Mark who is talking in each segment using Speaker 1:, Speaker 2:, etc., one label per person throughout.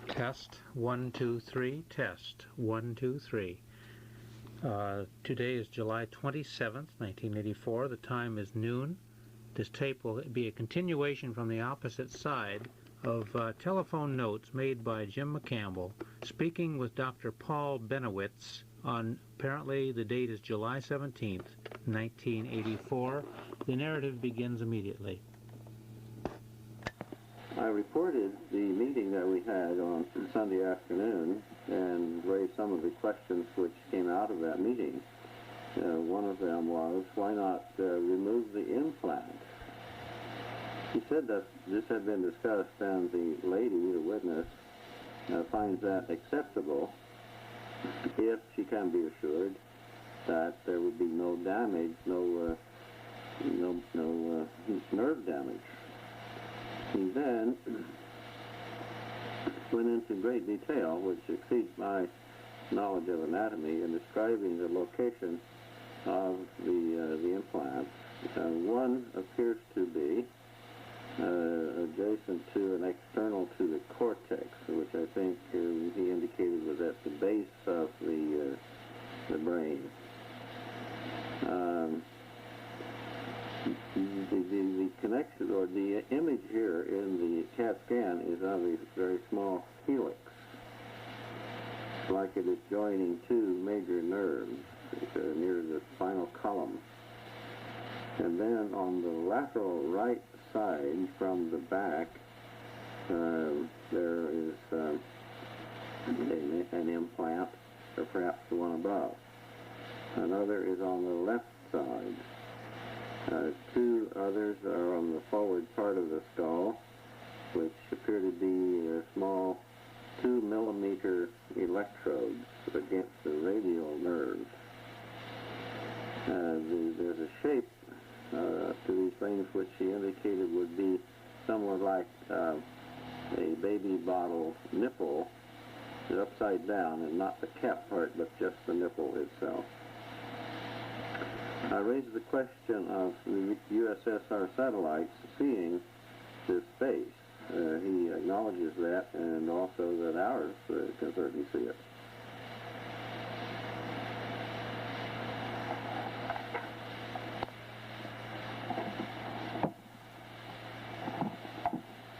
Speaker 1: Test 1 2 3. Test 1 2 3. Today is July 27th, 1984. The time is noon. This tape will be a continuation from the opposite side of telephone notes made by Jim McCampbell speaking with Dr. Paul Bennewitz on, apparently the date is July 17th, 1984. The narrative begins immediately.
Speaker 2: I reported the meeting that we had on Sunday afternoon and raised some of the questions which came out of that meeting. One of them was, why not remove the implant? He said that this had been discussed and the lady, the witness, finds that acceptable if she can be assured that there would be no damage, no nerve damage. He then went into great detail, which exceeds my knowledge of anatomy, in describing the location of the implants. One appears to be adjacent to and external to the cortex, which I think he indicated was at the base of the brain. The connection, or the image here in the CAT scan, is of a very small helix, like it is joining two major nerves near the spinal column. And then on the lateral right side from the back, there is an implant, or perhaps the one above. Another is on the left side. Two others are on the forward part of the skull, which appear to be small 2-millimeter electrodes against the radial nerve. There's a shape to these things which he indicated would be somewhat like a baby bottle nipple, upside down, and not the cap part, but just the nipple itself. I raised the question of the USSR satellites seeing this base. He acknowledges that, and also that ours can certainly see it.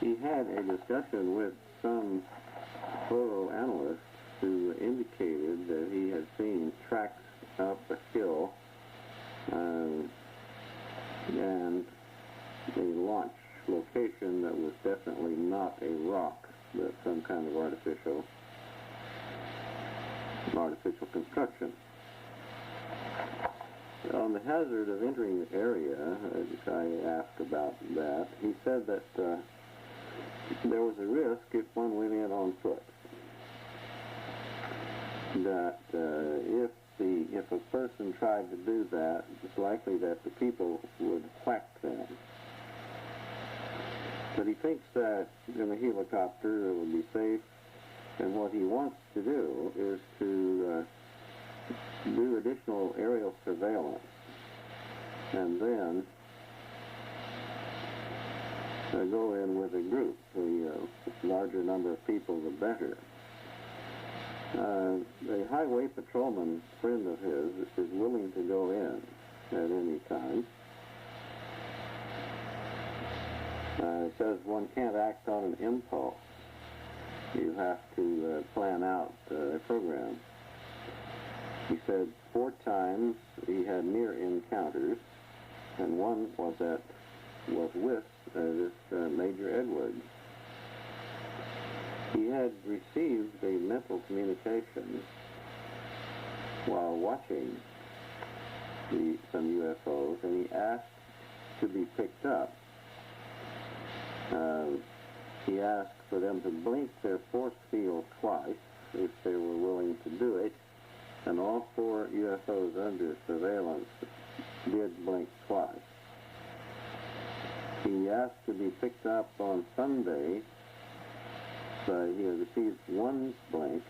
Speaker 2: He had a discussion with some photo analysts who indicated that he had seen tracks up a hill and a launch location that was definitely not a rock, but some kind of artificial construction. On the hazard of entering the area, I asked about that. He said that there was a risk if one went in on foot, that if a person tried to do that, it's likely that the people would whack them. But he thinks that in a helicopter it would be safe, and what he wants to do is to do additional aerial surveillance, and then go in with a group. The larger number of people, the better. A highway patrolman friend of his is willing to go in at any time. He says one can't act on an impulse. You have to plan out a program. He said 4 times he had near encounters, and one was with this Major Edwards. He had received a mental communication while watching some UFOs, and he asked to be picked up. He asked for them to blink their force field twice if they were willing to do it, and all 4 UFOs under surveillance did blink twice. He asked to be picked up on Sunday. He had received 1 blink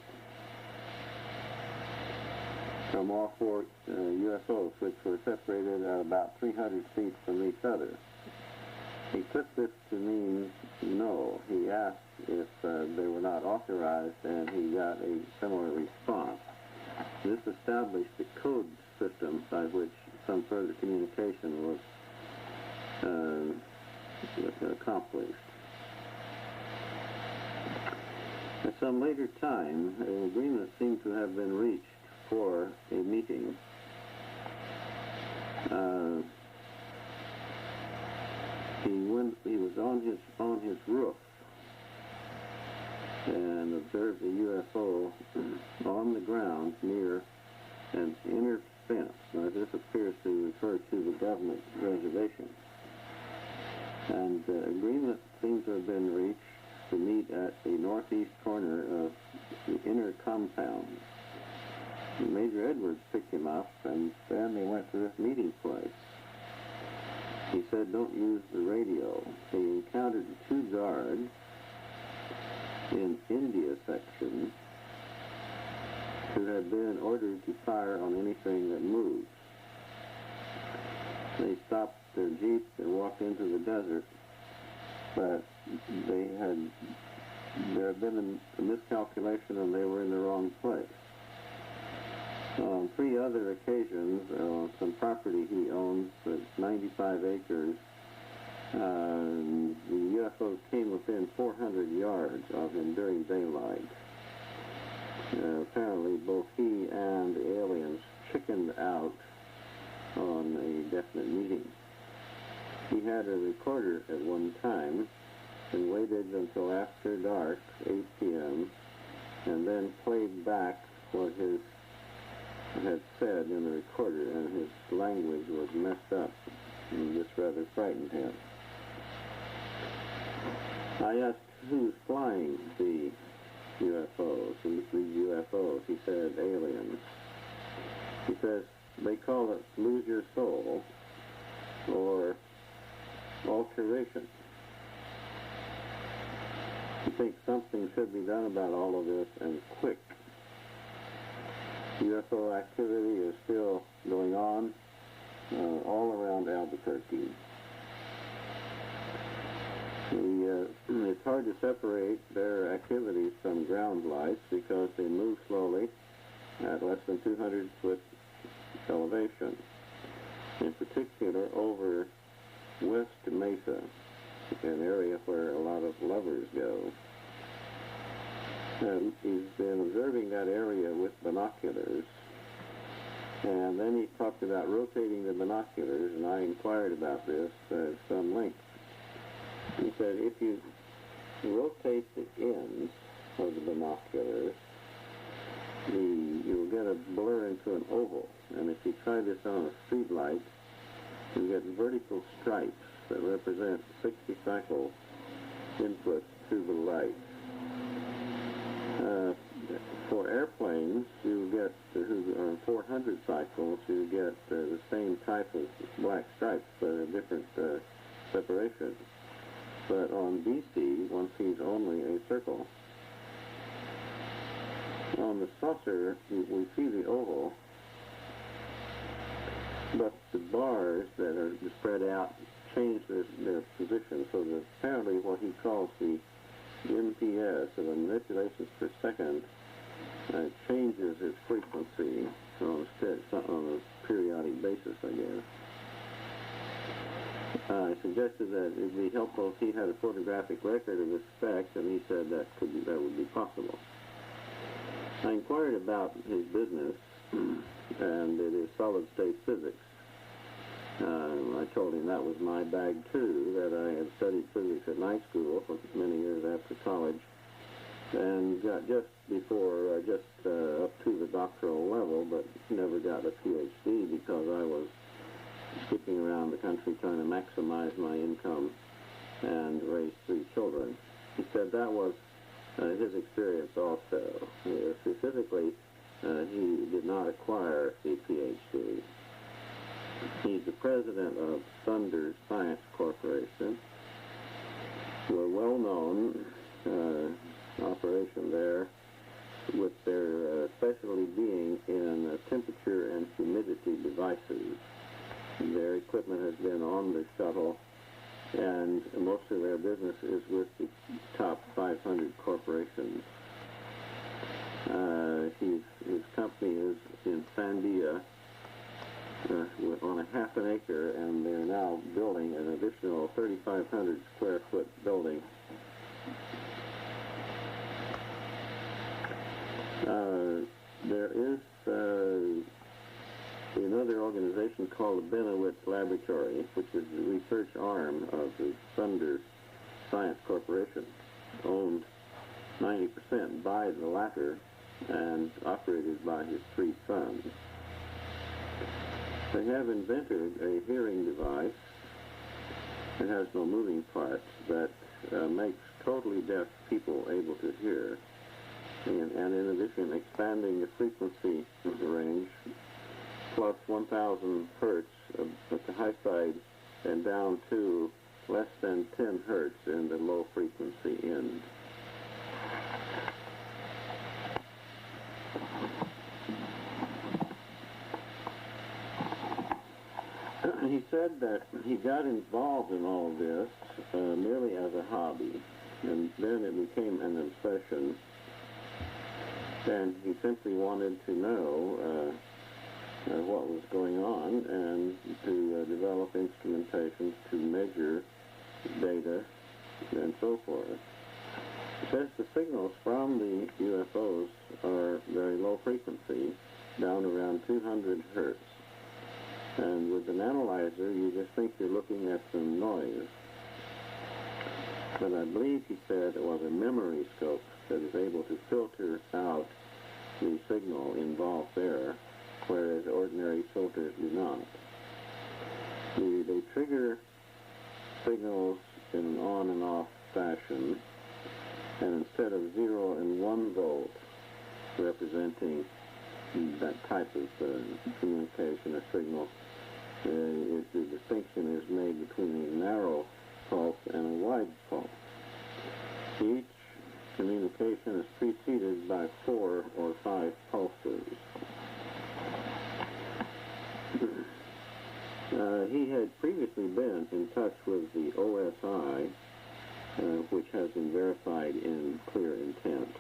Speaker 2: from all 4 UFOs, which were separated at about 300 feet from each other. He took this to mean no. He he asked if they were not authorized, and he got a similar response. This established the code system by which some further communication was accomplished. At some later time, an agreement seemed to have been reached for a meeting. He was on his roof and observed a UFO on the ground near an inner fence. Now, this appears to refer to the government reservation. And agreement seems to have been reached to meet at the northeast corner of the inner compound. Major Edwards picked him up, and then they went to this meeting place. He said, "Don't use the radio." He encountered 2 guards in India section who had been ordered to fire on anything that moved. They stopped their jeep and walked into the desert, but there had been a miscalculation and they were in the wrong place. On 3 other occasions, some property he owns, that's 95 acres, the UFOs came within 400 yards of him during daylight. Apparently both he and the aliens chickened out on a definite meeting. He had a recorder at one time and waited until after dark, 8 p.m., and then played back what his had said in the recorder, and his language was messed up, and this rather frightened him. I asked who's flying the UFOs, these UFOs. He said aliens. He says they call it lose your soul or alteration. He thinks something should be done about all of this, and quick. UFO activity is still going on all around Albuquerque. It's hard to separate their activities from ground lights because they move slowly at less than 200 foot elevation, in particular over West Mesa, an area where a lot of lovers go. He's been observing that area with binoculars, and then he talked about rotating the binoculars, and I inquired about this at some length. He said if you rotate the ends of the binoculars, you'll get a blur into an oval, and if you try this on a street light, you get vertical stripes that represent 60 cycle inputs to the light. For airplanes, you get, who are 400 cycles, you get the same type of black stripes, but a different separation. But on DC, one sees only a circle. On the saucer, we see the oval, but the bars that are spread out change their position, so that apparently what he calls the MPS, or the manipulations per second, changes its frequency on a periodic basis, I guess. I suggested that it would be helpful if he had a photographic record of this effect, and he said that would be possible. I inquired about his business, and it is solid-state physics. I told him that was my bag too, that I had studied physics at night school for many years after college, and got just up to the doctoral level, but never got a PhD because I was skipping around the country trying to maximize my income and raise 3 children. He said that was his experience also. Specifically, he did not acquire a PhD. He's the president of Thunder Science Corporation, a well-known operation there, with their specialty being in temperature and humidity devices. Their equipment has been on the shuttle, and most of their business is with the top 3,500 corporations. His company is in Sandia on a half an acre, and they're now building an additional 3,500 square foot building. There is another organization called the Bennewitz Laboratory, which is the research arm of the Thunder Science Corporation, owned 90% by the latter and operated by his three sons. They have invented a hearing device. It has no moving parts that makes totally deaf people able to hear, and in addition expanding the frequency range plus 1,000 hertz at the high side and down to less than 10 hertz in the low frequency end. He said that he got involved in all of this merely as a hobby, and then it became an obsession, and he simply wanted to know what was going on and to develop instrumentations to measure data and so forth. He says the signals from the UFOs are very low frequency, down around 200 hertz. And with an analyzer, you just think you're looking at some noise. But I believe he said it was a memory scope that is able to filter out the signal involved there, whereas ordinary filters do not. They trigger signals in an on and off fashion, and instead of 0 and 1 volt representing that type of communication or signal, the distinction is made between a narrow pulse and a wide pulse. Each communication is preceded by 4 or 5 pulses. He had previously been in touch with the OSI, which has been verified in clear intent.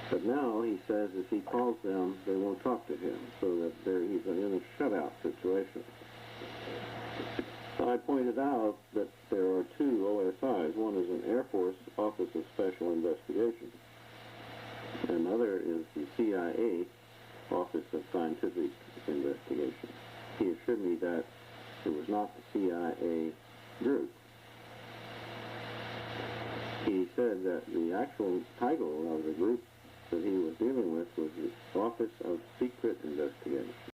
Speaker 2: But now he says if he calls them, they won't talk to him, so that he's in a shutout situation. I pointed out that there are 2 OSIs. One is an Air Force Office of Special Investigation. Another is the CIA Office of Scientific Investigation. He assured me that it was not the CIA group. He said that the actual title of the group that he was dealing with was the Office of Secret Investigation.